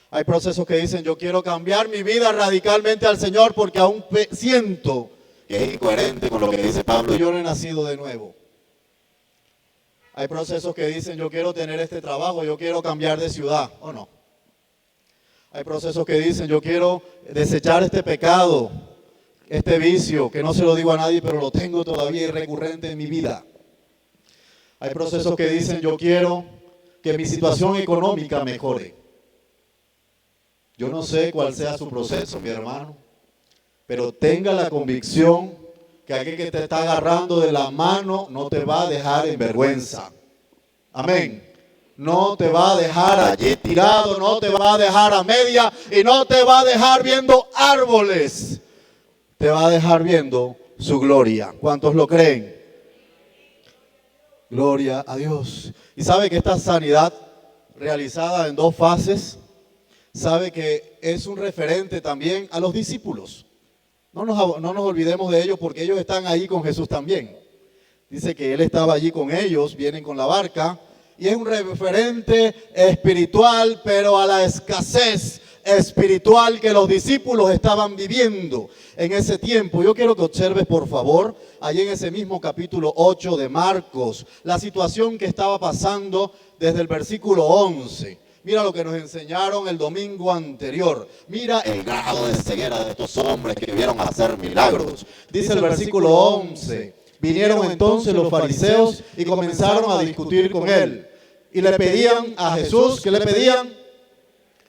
Hay procesos que dicen yo quiero cambiar mi vida radicalmente al Señor porque aún siento que es incoherente con lo que dice Pablo, yo no he nacido de nuevo. Hay procesos que dicen yo quiero tener este trabajo, yo quiero cambiar de ciudad, ¿o no? Hay procesos que dicen yo quiero desechar este pecado, este vicio, que no se lo digo a nadie, pero lo tengo todavía y recurrente en mi vida. Hay procesos que dicen yo quiero que mi situación económica mejore. Yo no sé cuál sea su proceso, mi hermano, pero tenga la convicción que aquel que te está agarrando de la mano no te va a dejar en vergüenza. Amén. No te va a dejar allí tirado, no te va a dejar a media y no te va a dejar viendo árboles. Te va a dejar viendo su gloria. ¿Cuántos lo creen? Gloria a Dios. Y sabe que esta sanidad realizada en 2 fases, sabe que es un referente también a los discípulos. No nos olvidemos de ellos porque ellos están ahí con Jesús también. Dice que él estaba allí con ellos, vienen con la barca, y es un referente espiritual, pero a la escasez espiritual que los discípulos estaban viviendo en ese tiempo. Yo quiero que observes, por favor, allí en ese mismo capítulo 8 de Marcos, la situación que estaba pasando desde el versículo 11. Mira lo que nos enseñaron el domingo anterior. Mira el grado de ceguera de estos hombres que vieron hacer milagros. Dice el versículo 11. Vinieron entonces los fariseos y comenzaron a discutir con él. Y le pedían a Jesús, ¿qué le pedían?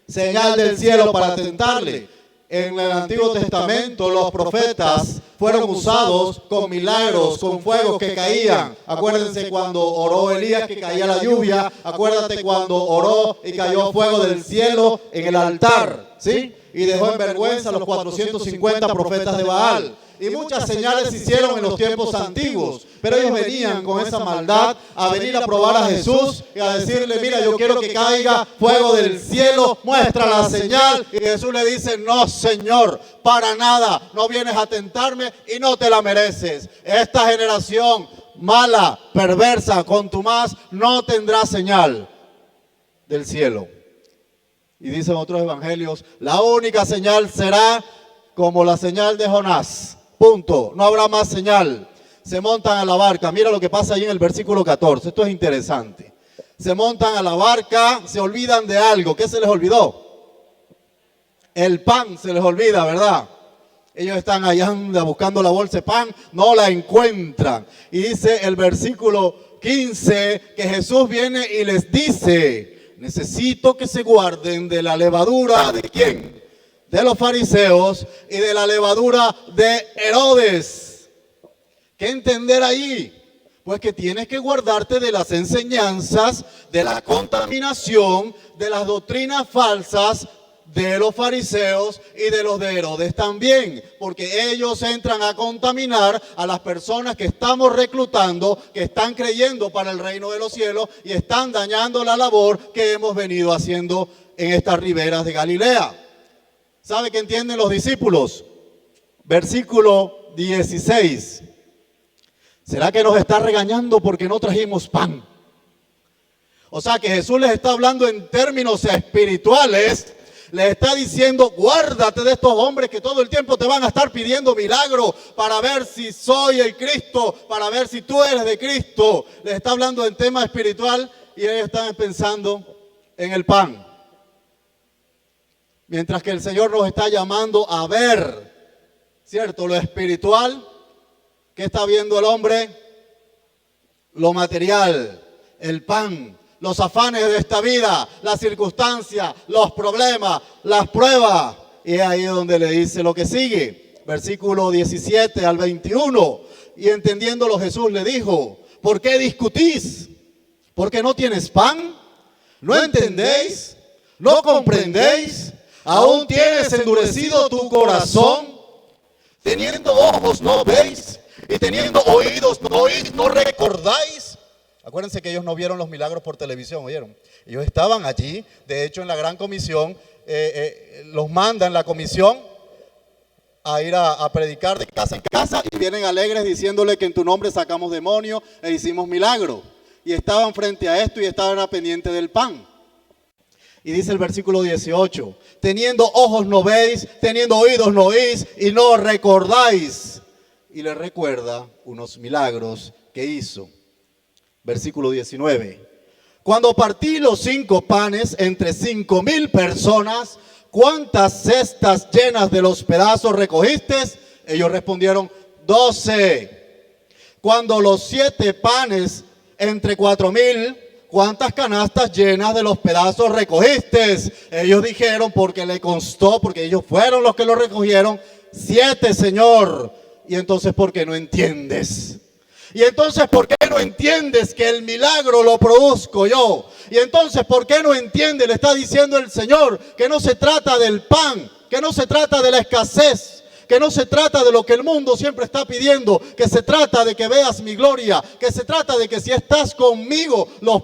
Señal del cielo para tentarle. En el Antiguo Testamento los profetas fueron usados con milagros, con fuegos que caían. Acuérdense cuando oró Elías que caía la lluvia. Acuérdate cuando oró y cayó fuego del cielo en el altar, ¿sí? Y dejó en vergüenza a los 450 profetas de Baal. Y muchas señales se hicieron en los tiempos antiguos, pero ellos venían con esa maldad a venir a probar a Jesús y a decirle, mira, yo quiero que caiga fuego del cielo, muestra la señal. Y Jesús le dice, no, Señor, para nada, no vienes a tentarme y no te la mereces. Esta generación mala, perversa, contumaz, no tendrá señal del cielo. Y dicen otros evangelios, la única señal será como la señal de Jonás. Punto. No habrá más señal. Se montan a la barca. Mira lo que pasa ahí en el versículo 14. Esto es interesante. Se montan a la barca, se olvidan de algo. ¿Qué se les olvidó? El pan se les olvida, ¿verdad? Ellos están allá buscando la bolsa de pan, no la encuentran. Y dice el versículo 15 que Jesús viene y les dice, necesito que se guarden de la levadura. ¿De quién? De los fariseos y de la levadura de Herodes. ¿Qué entender ahí? Pues que tienes que guardarte de las enseñanzas, de la contaminación, de las doctrinas falsas de los fariseos y de los de Herodes también, porque ellos entran a contaminar a las personas que estamos reclutando, que están creyendo para el reino de los cielos y están dañando la labor que hemos venido haciendo en estas riberas de Galilea. ¿Sabe qué entienden los discípulos? Versículo 16. ¿Será que nos está regañando porque no trajimos pan? O sea que Jesús les está hablando en términos espirituales. Les está diciendo, guárdate de estos hombres que todo el tiempo te van a estar pidiendo milagro para ver si soy el Cristo, para ver si tú eres de Cristo. Les está hablando en tema espiritual y ellos están pensando en el pan. Mientras que el Señor nos está llamando a ver, ¿cierto? Lo espiritual. ¿Qué está viendo el hombre? Lo material, el pan, los afanes de esta vida, las circunstancias, los problemas, las pruebas. Y es ahí donde le dice lo que sigue. Versículo 17 al 21. Y entendiéndolo Jesús le dijo, ¿por qué discutís? ¿Porque no tienes pan? ¿No entendéis? ¿No comprendéis? ¿Aún tienes endurecido tu corazón? Teniendo ojos no veis y teniendo oídos no oís, ¿no recordáis? Acuérdense que ellos no vieron los milagros por televisión, ¿oyeron? Ellos estaban allí, de hecho en la gran comisión, los mandan la comisión a ir a predicar de casa en casa y vienen alegres diciéndole que en tu nombre sacamos demonios e hicimos milagros. Y estaban frente a esto y estaban pendientes del pan. Y dice el versículo 18, teniendo ojos no veis, teniendo oídos no oís y no recordáis. Y le recuerda unos milagros que hizo. Versículo 19, cuando partí los 5 panes entre 5,000 personas, ¿cuántas cestas llenas de los pedazos recogiste? Ellos respondieron, 12. Cuando los 7 panes entre 4,000, ¿cuántas canastas llenas de los pedazos recogiste? Ellos dijeron, porque le constó, porque ellos fueron los que lo recogieron, 7, Señor. Y entonces, ¿por qué no entiendes? Y entonces, ¿por qué no entiendes que el milagro lo produzco yo? Y entonces, ¿por qué no entiendes? Le está diciendo el Señor que no se trata del pan, que no se trata de la escasez, que no se trata de lo que el mundo siempre está pidiendo, que se trata de que veas mi gloria, que se trata de que si estás conmigo, los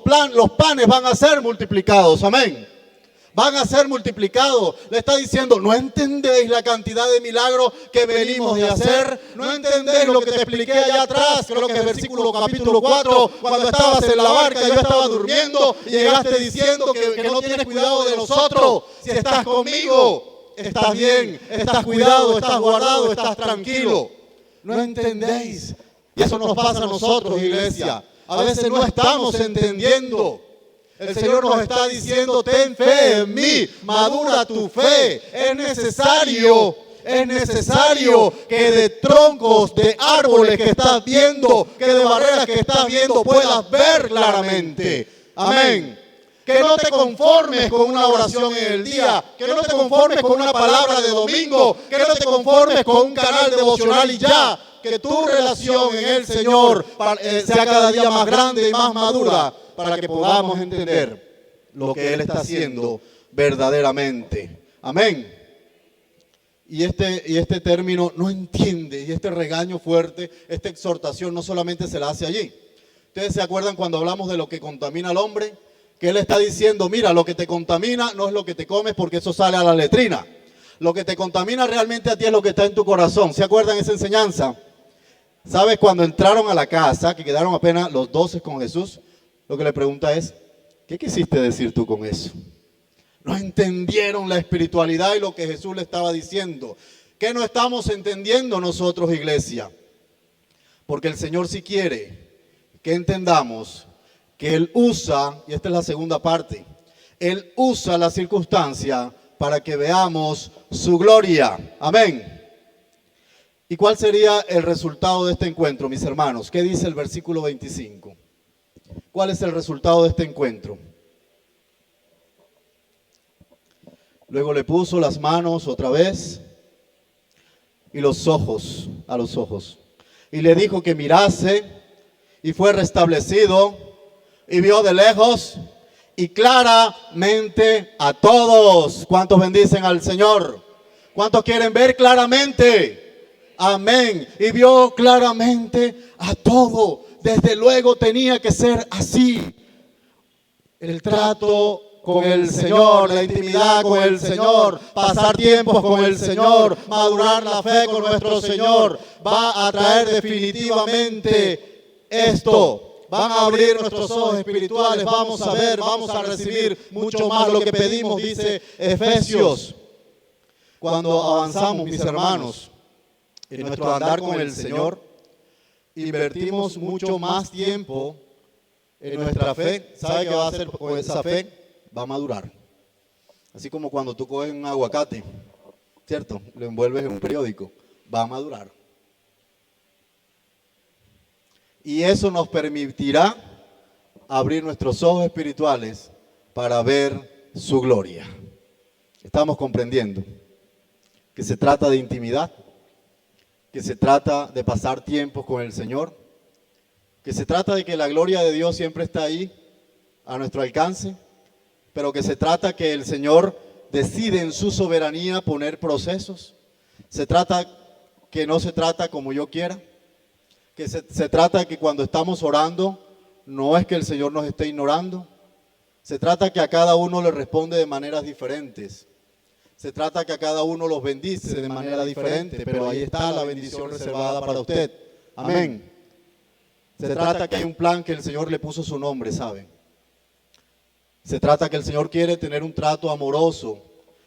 panes van a ser multiplicados. Amén. van a ser multiplicados. Le está diciendo, ¿no entendéis la cantidad de milagros que venimos de hacer? ¿No entendéis lo que te expliqué allá atrás? Creo que es versículo capítulo 4, cuando estabas en la barca, yo estaba durmiendo y llegaste diciendo que no tienes cuidado de nosotros. Si estás conmigo, estás bien, estás cuidado, estás guardado, estás tranquilo. ¿No entendéis? Y eso nos pasa a nosotros, iglesia. A veces no estamos entendiendo. El Señor nos está diciendo, ten fe en mí, madura tu fe. Es necesario que de troncos, de árboles que estás viendo, que de barreras que estás viendo, puedas ver claramente. Amén. Que no te conformes con una oración en el día, que no te conformes con una palabra de domingo, que no te conformes con un canal devocional y ya. Que tu relación en el Señor sea cada día más grande y más madura para que podamos entender lo que Él está haciendo verdaderamente. Amén. Y este término no entiende, y este regaño fuerte, esta exhortación no solamente se la hace allí. ¿Ustedes se acuerdan cuando hablamos de lo que contamina al hombre? Que Él está diciendo, mira, lo que te contamina no es lo que te comes porque eso sale a la letrina. Lo que te contamina realmente a ti es lo que está en tu corazón. ¿Se acuerdan esa enseñanza? ¿Sabes? Cuando entraron a la casa, que quedaron apenas los 12 con Jesús, lo que le pregunta es, ¿qué quisiste decir tú con eso? No entendieron la espiritualidad y lo que Jesús le estaba diciendo. ¿Qué no estamos entendiendo nosotros, iglesia? Porque el Señor sí quiere que entendamos que Él usa, y esta es la segunda parte, Él usa la circunstancia para que veamos su gloria. Amén. ¿Y cuál sería el resultado de este encuentro, mis hermanos? ¿Qué dice el versículo 25? ¿Cuál es el resultado de este encuentro? Luego le puso las manos otra vez y los ojos, a los ojos. Y le dijo que mirase y fue restablecido y vio de lejos y claramente a todos. ¿Cuántos bendicen al Señor? ¿Cuántos quieren ver claramente? Amén. Y vio claramente a todo. Desde luego tenía que ser así. El trato con el Señor, la intimidad con el Señor, pasar tiempos con el Señor, madurar la fe con nuestro Señor, va a traer definitivamente esto. Van a abrir nuestros ojos espirituales, vamos a ver, vamos a recibir mucho más de lo que pedimos, dice Efesios. Cuando avanzamos, mis hermanos, en nuestro andar con el Señor, invertimos mucho más tiempo en nuestra fe. ¿Sabe qué va a hacer con esa fe? Va a madurar. Así como cuando tú coges un aguacate, ¿cierto? Lo envuelves en un periódico, va a madurar. Y eso nos permitirá abrir nuestros ojos espirituales para ver su gloria. Estamos comprendiendo que se trata de intimidad, que se trata de pasar tiempos con el Señor, que se trata de que la gloria de Dios siempre está ahí a nuestro alcance, pero que se trata que el Señor decide en su soberanía poner procesos. Se trata que no se trata como yo quiera, que se trata que cuando estamos orando no es que el Señor nos esté ignorando, se trata que a cada uno le responde de maneras diferentes. Se trata que a cada uno los bendice de manera diferente, pero ahí está la bendición reservada para usted. Amén. Se trata que hay un plan que el Señor le puso su nombre, ¿saben? Se trata que el Señor quiere tener un trato amoroso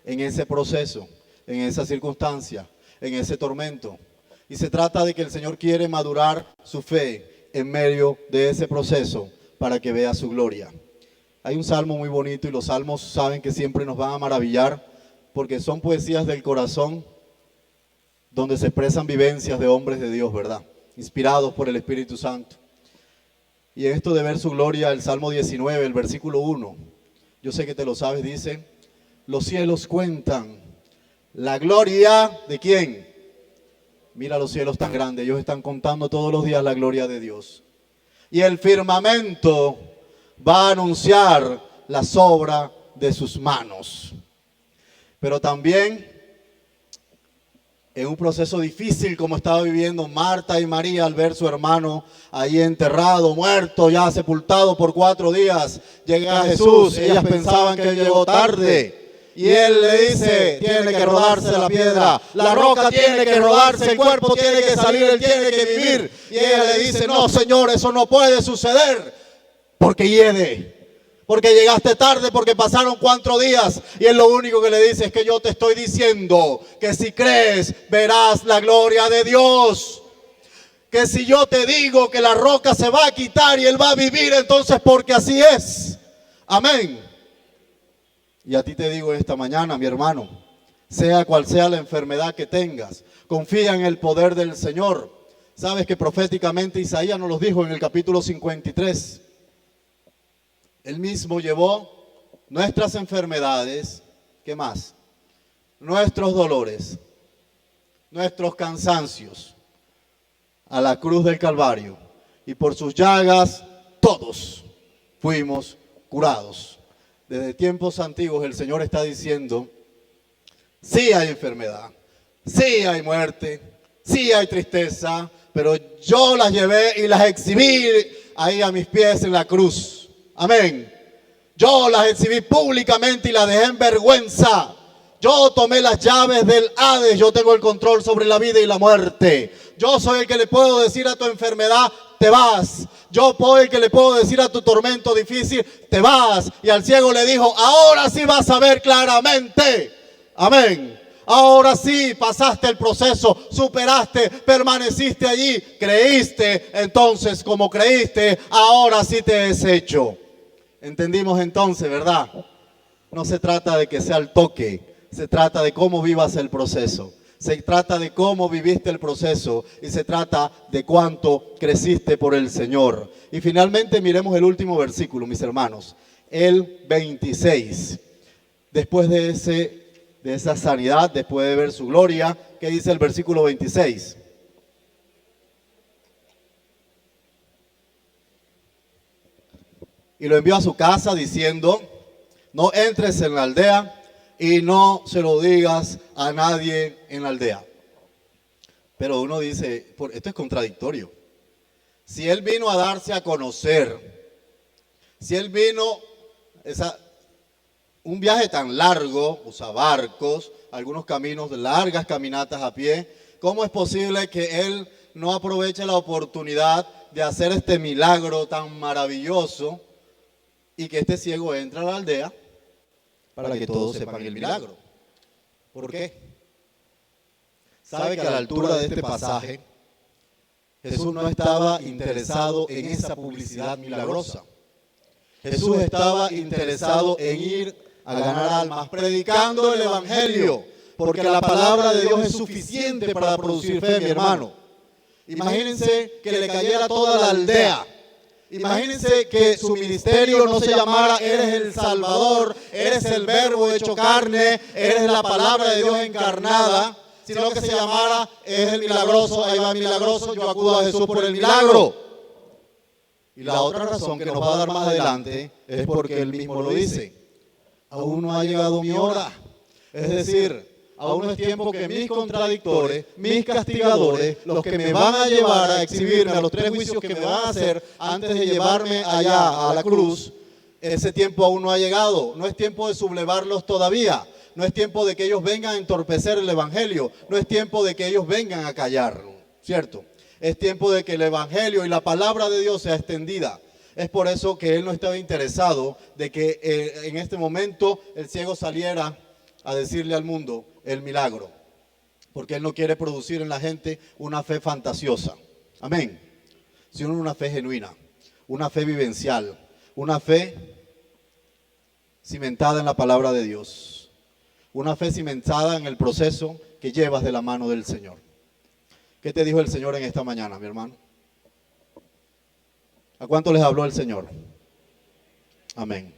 en ese proceso, en esa circunstancia, en ese tormento. Y se trata de que el Señor quiere madurar su fe en medio de ese proceso para que vea su gloria. Hay un salmo muy bonito y los salmos saben que siempre nos van a maravillar, porque son poesías del corazón donde se expresan vivencias de hombres de Dios, ¿verdad? Inspirados por el Espíritu Santo. Y en esto de ver su gloria, el Salmo 19, el versículo 1, yo sé que te lo sabes, dice, los cielos cuentan la gloria ¿de quién? Mira los cielos tan grandes, ellos están contando todos los días la gloria de Dios. Y el firmamento va a anunciar la obra de sus manos. Pero también en un proceso difícil como estaba viviendo Marta y María al ver su hermano ahí enterrado, muerto, ya sepultado por 4 días, llega Jesús. Ellas pensaban que él llegó tarde. Y él le dice, tiene que rodarse la piedra, la roca tiene que rodarse, el cuerpo tiene que salir, él tiene que vivir. Y ella le dice, no, Señor, eso no puede suceder, porque hiede. Porque llegaste tarde, porque pasaron 4 días. Y él lo único que le dice es que yo te estoy diciendo que si crees, verás la gloria de Dios. Que si yo te digo que la roca se va a quitar y él va a vivir, entonces porque así es. Amén. Y a ti te digo esta mañana, mi hermano, sea cual sea la enfermedad que tengas, confía en el poder del Señor. Sabes que proféticamente Isaías nos lo dijo en el capítulo 53. Él mismo llevó nuestras enfermedades, ¿qué más? Nuestros dolores, nuestros cansancios a la cruz del Calvario. Y por sus llagas todos fuimos curados. Desde tiempos antiguos el Señor está diciendo, sí hay enfermedad, sí hay muerte, sí hay tristeza, pero yo las llevé y las exhibí ahí a mis pies en la cruz. Amén. Yo las exhibí públicamente y las dejé en vergüenza. Yo tomé las llaves del Hades. Yo tengo el control sobre la vida y la muerte. Yo soy el que le puedo decir a tu enfermedad, te vas. Yo soy el que le puedo decir a tu tormento difícil, te vas. Y al ciego le dijo, ahora sí vas a ver claramente. Amén. Ahora sí pasaste el proceso, superaste, permaneciste allí, creíste. Entonces, como creíste, ahora sí te es hecho. Entendimos entonces, ¿verdad? No se trata de que sea el toque, se trata de cómo vivas el proceso. Se trata de cómo viviste el proceso y se trata de cuánto creciste por el Señor. Y finalmente miremos el último versículo, mis hermanos, el 26. Después de esa sanidad, después de ver su gloria, ¿qué dice el versículo 26? Y lo envió a su casa diciendo, no entres en la aldea y no se lo digas a nadie en la aldea. Pero uno dice, esto es contradictorio. Si él vino a darse a conocer, si él vino un viaje tan largo, usa barcos, algunos caminos de largas caminatas a pie, ¿cómo es posible que él no aproveche la oportunidad de hacer este milagro tan maravilloso y que este ciego entre a la aldea para que todos sepan el milagro? ¿Por qué? Sabe que a la altura de este pasaje Jesús no estaba interesado en esa publicidad milagrosa. Jesús estaba interesado en ir a ganar almas, predicando el evangelio, porque la palabra de Dios es suficiente para producir fe, mi hermano. Imagínense que le cayera toda la aldea. Imagínense que su ministerio no se llamara eres el Salvador, eres el verbo hecho carne, eres la palabra de Dios encarnada, sino que se llamara es el milagroso, ahí va el milagroso, yo acudo a Jesús por el milagro. Y la otra razón que nos va a dar más adelante es porque él mismo lo dice. Aún no ha llegado mi hora. Es decir, aún no es tiempo que mis contradictores, mis castigadores, los que me van a llevar a exhibirme a los 3 juicios que me van a hacer antes de llevarme allá a la cruz, ese tiempo aún no ha llegado. No es tiempo de sublevarlos todavía. No es tiempo de que ellos vengan a entorpecer el evangelio. No es tiempo de que ellos vengan a callarlo, ¿cierto? Es tiempo de que el evangelio y la palabra de Dios sea extendida. Es por eso que él no estaba interesado de que en este momento el ciego saliera a decirle al mundo el milagro. Porque él no quiere producir en la gente una fe fantasiosa. Amén. Sino una fe genuina, una fe vivencial, una fe cimentada en la palabra de Dios. Una fe cimentada en el proceso que llevas de la mano del Señor. ¿Qué te dijo el Señor en esta mañana, mi hermano? ¿A cuánto les habló el Señor? Amén.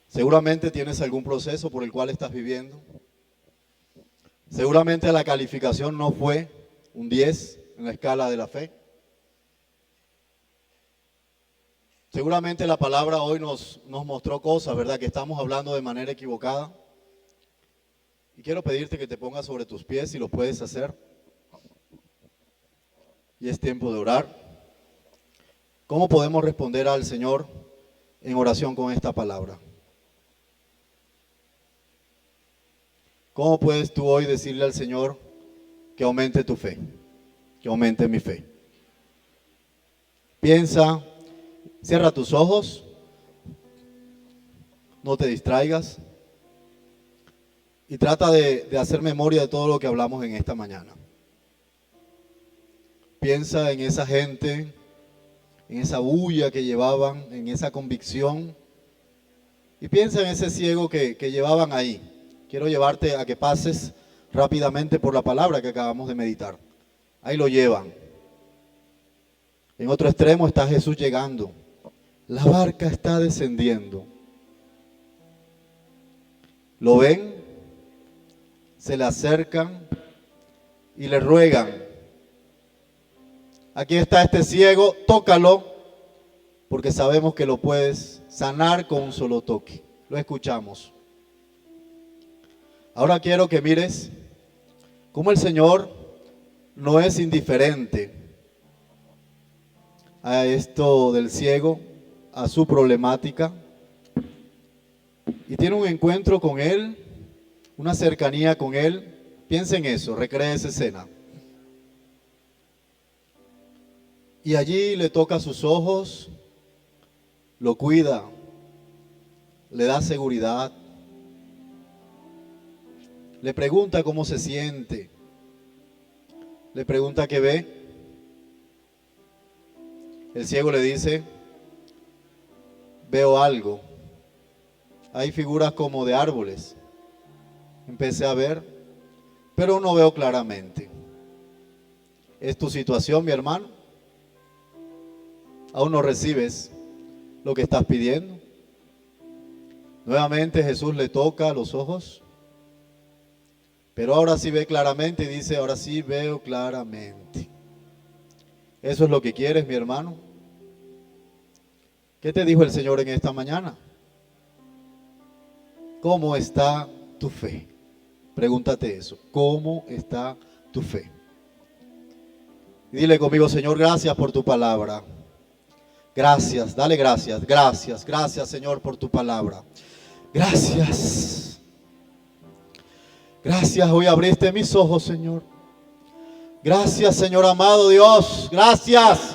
Seguramente tienes algún proceso por el cual estás viviendo. Seguramente la calificación no fue un 10 en la escala de la fe. Seguramente la palabra hoy nos mostró cosas, ¿verdad? Que estamos hablando de manera equivocada. Y quiero pedirte que te pongas sobre tus pies si lo puedes hacer. Y es tiempo de orar. ¿Cómo podemos responder al Señor en oración con esta palabra? ¿Cómo puedes tú hoy decirle al Señor que aumente tu fe? Que aumente mi fe. Piensa, cierra tus ojos, no te distraigas y trata de hacer memoria de todo lo que hablamos en esta mañana. Piensa en esa gente, en esa bulla que llevaban, en esa convicción. Y piensa en ese ciego que llevaban ahí. Quiero llevarte a que pases rápidamente por la palabra que acabamos de meditar. Ahí lo llevan. En otro extremo está Jesús llegando. La barca está descendiendo. Lo ven, se le acercan y le ruegan. Aquí está este ciego, tócalo, porque sabemos que lo puedes sanar con un solo toque. Lo escuchamos. Ahora quiero que mires cómo el Señor no es indiferente a esto del ciego, a su problemática, y tiene un encuentro con Él, una cercanía con Él. Piensa en eso, recrea esa escena. Y allí le toca sus ojos, lo cuida, le da seguridad, le pregunta cómo se siente, le pregunta qué ve. El ciego le dice, veo algo. Hay figuras como de árboles. Empecé a ver, pero no veo claramente. ¿Es tu situación, mi hermano? ¿Aún no recibes lo que estás pidiendo? Nuevamente Jesús le toca los ojos, pero ahora sí ve claramente y dice, ahora sí veo claramente. ¿Eso es lo que quieres, mi hermano? ¿Qué te dijo el Señor en esta mañana? ¿Cómo está tu fe? Pregúntate eso. ¿Cómo está tu fe? Y dile conmigo, Señor, gracias por tu palabra. Gracias, dale gracias, gracias, gracias, Señor, por tu palabra. Gracias. Gracias, hoy abriste mis ojos, Señor. Gracias, Señor amado Dios, gracias.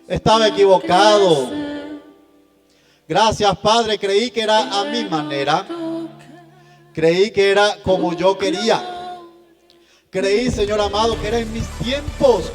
Estaba equivocado. Gracias, Padre, creí que era a mi manera. Creí que era como yo quería. Creí, Señor amado, que era en mis tiempos.